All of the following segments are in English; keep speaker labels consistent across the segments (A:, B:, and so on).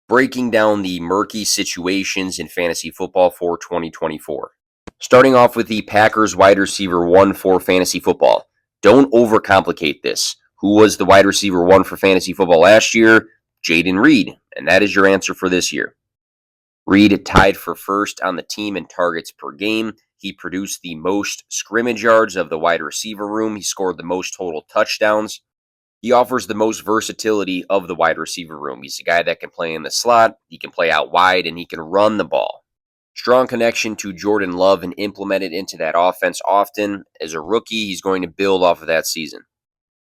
A: breaking down the murky situations in fantasy football for 2024. Starting off with the Packers wide receiver one for fantasy football. Don't overcomplicate this. Who was the wide receiver one for fantasy football last year? Jaden Reed, and that is your answer for this year. Reed tied for first on the team in targets per game. He produced the most scrimmage yards of the wide receiver room. He scored the most total touchdowns. He offers the most versatility of the wide receiver room. He's a guy that can play in the slot, he can play out wide, and he can run the ball. Strong connection to Jordan Love and implemented into that offense often. As a rookie, he's going to build off of that season.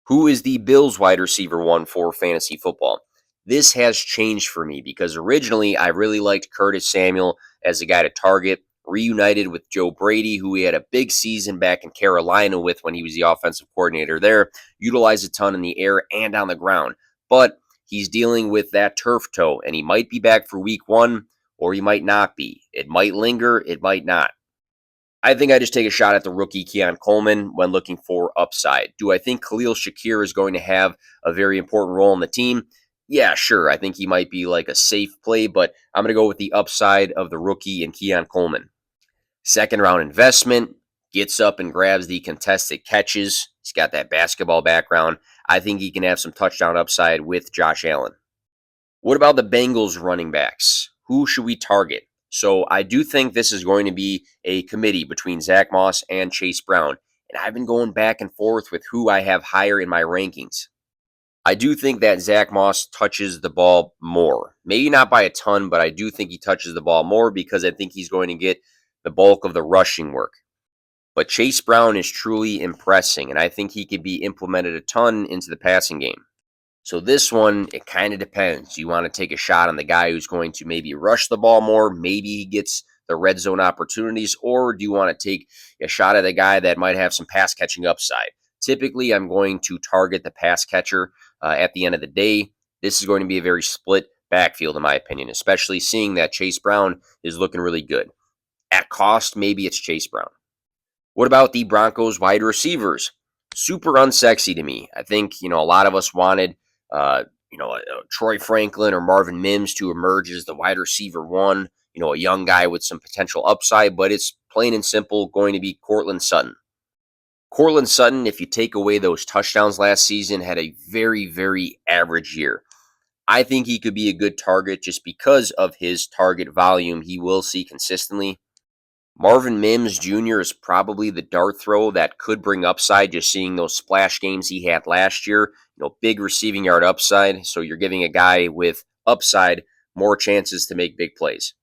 A: Who is the Bills wide receiver one for fantasy football? This has changed for me because originally I really liked Curtis Samuel as a guy to target, reunited with Joe Brady, who he had a big season back in Carolina with when he was the offensive coordinator there, utilized a ton in the air and on the ground. But he's dealing with that turf toe, and he might be back for week one, or he might not be. It might linger, it might not. I think I just take a shot at the rookie Keon Coleman when looking for upside. Do I think Khalil Shakir is going to have a very important role in the team? Yeah, sure. I think he might be like a safe play, but I'm going to go with the upside of the rookie and Keon Coleman. Second round investment, gets up and grabs the contested catches. He's got that basketball background. I think he can have some touchdown upside with Josh Allen. What about the Bengals running backs? Who should we target? So I do think this is going to be a committee between Zach Moss and Chase Brown. And I've been going back and forth with who I have higher in my rankings. I do think that Zach Moss touches the ball more. Maybe not by a ton, but I do think he touches the ball more because I think he's going to get the bulk of the rushing work. But Chase Brown is truly impressing, and I think he could be implemented a ton into the passing game. So this one, it kind of depends. You want to take a shot on the guy who's going to maybe rush the ball more, maybe he gets the red zone opportunities, or do you want to take a shot at a guy that might have some pass catching upside? Typically, I'm going to target the pass catcher at the end of the day. This is going to be a very split backfield, in my opinion, especially seeing that Chase Brown is looking really good. At cost, maybe it's Chase Brown. What about the Broncos wide receivers? Super unsexy to me. I think, a lot of us wanted, Troy Franklin or Marvin Mims to emerge as the wide receiver one, a young guy with some potential upside, but it's plain and simple going to be Courtland Sutton. Courtland Sutton, if you take away those touchdowns last season, had a very, very average year. I think he could be a good target just because of his target volume he will see consistently. Marvin Mims Jr. is probably the dart throw that could bring upside, just seeing those splash games he had last year. Big receiving yard upside. So you're giving a guy with upside more chances to make big plays.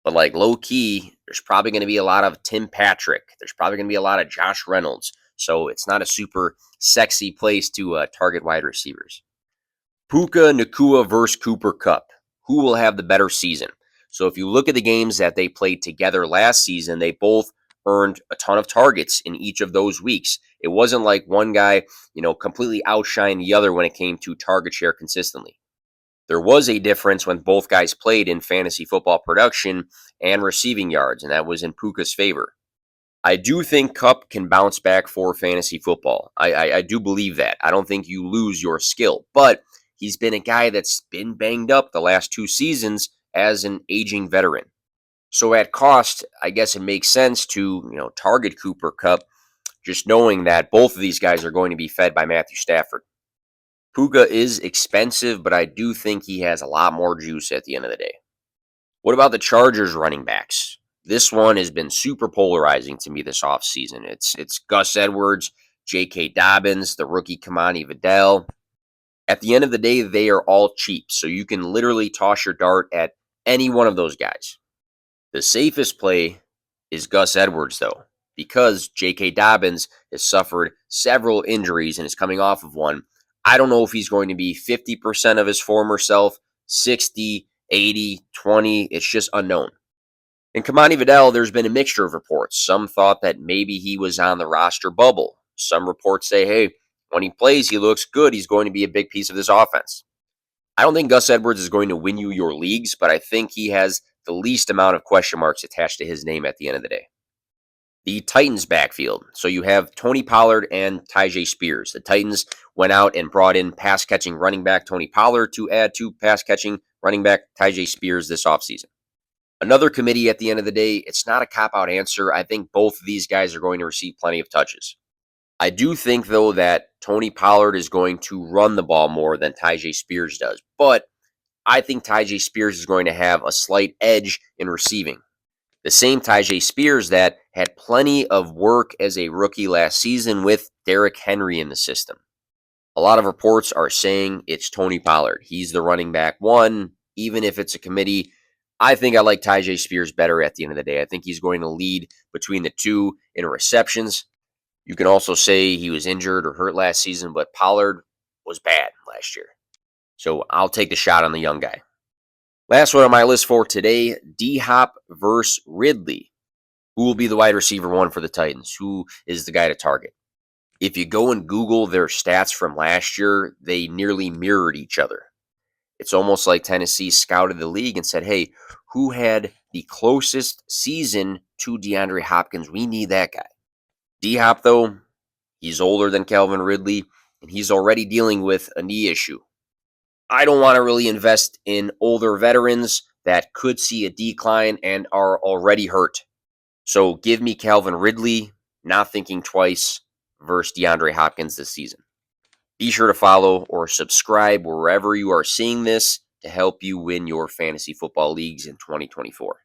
A: But like low key, there's probably going to be a lot of Tim Patrick. There's probably going to be a lot of Josh Reynolds. So it's not a super sexy place to target wide receivers. Puka Nacua versus Cooper Kupp. Who will have the better season? So if you look at the games that they played together last season, they both earned a ton of targets in each of those weeks. It wasn't like one guy, completely outshined the other when it came to target share consistently. There was a difference when both guys played in fantasy football production and receiving yards, and that was in Puka's favor. I do think Kupp can bounce back for fantasy football. I do believe that. I don't think you lose your skill, but he's been a guy that's been banged up the last 2 seasons as an aging veteran. So at cost, I guess it makes sense to, target Cooper Kupp, just knowing that both of these guys are going to be fed by Matthew Stafford. Puka is expensive, but I do think he has a lot more juice at the end of the day. What about the Chargers running backs? This one has been super polarizing to me this offseason. It's Gus Edwards, J.K. Dobbins, the rookie Kamani Vidal. At the end of the day, they are all cheap, so you can literally toss your dart at any one of those guys. The safest play is Gus Edwards, though, because J.K. Dobbins has suffered several injuries and is coming off of one. I don't know if he's going to be 50% of his former self, 60, 80, 20. It's just unknown. And Kamani Vidal, there's been a mixture of reports. Some thought that maybe he was on the roster bubble. Some reports say, hey, when he plays, he looks good. He's going to be a big piece of this offense. I don't think Gus Edwards is going to win you your leagues, but I think he has the least amount of question marks attached to his name at the end of the day. The Titans backfield. So you have Tony Pollard and Tyjae Spears. The Titans went out and brought in pass-catching running back Tony Pollard to add to pass-catching running back Tyjae Spears this offseason. Another committee at the end of the day, it's not a cop-out answer. I think both of these guys are going to receive plenty of touches. I do think, though, that Tony Pollard is going to run the ball more than Tyjae Spears does. But I think Tyjae Spears is going to have a slight edge in receiving. The same Tyjae Spears that had plenty of work as a rookie last season with Derrick Henry in the system. A lot of reports are saying it's Tony Pollard. He's the running back one, even if it's a committee. I think I like Tyjae Spears better at the end of the day. I think he's going to lead between the two in receptions. You can also say he was injured or hurt last season, but Pollard was bad last year. So I'll take the shot on the young guy. Last one on my list for today, D-Hop versus Ridley. Who will be the wide receiver one for the Titans? Who is the guy to target? If you go and Google their stats from last year, they nearly mirrored each other. It's almost like Tennessee scouted the league and said, hey, who had the closest season to DeAndre Hopkins? We need that guy. D-Hop, though, he's older than Calvin Ridley, and he's already dealing with a knee issue. I don't want to really invest in older veterans that could see a decline and are already hurt. So give me Calvin Ridley, not thinking twice, versus DeAndre Hopkins this season. Be sure to follow or subscribe wherever you are seeing this to help you win your fantasy football leagues in 2024.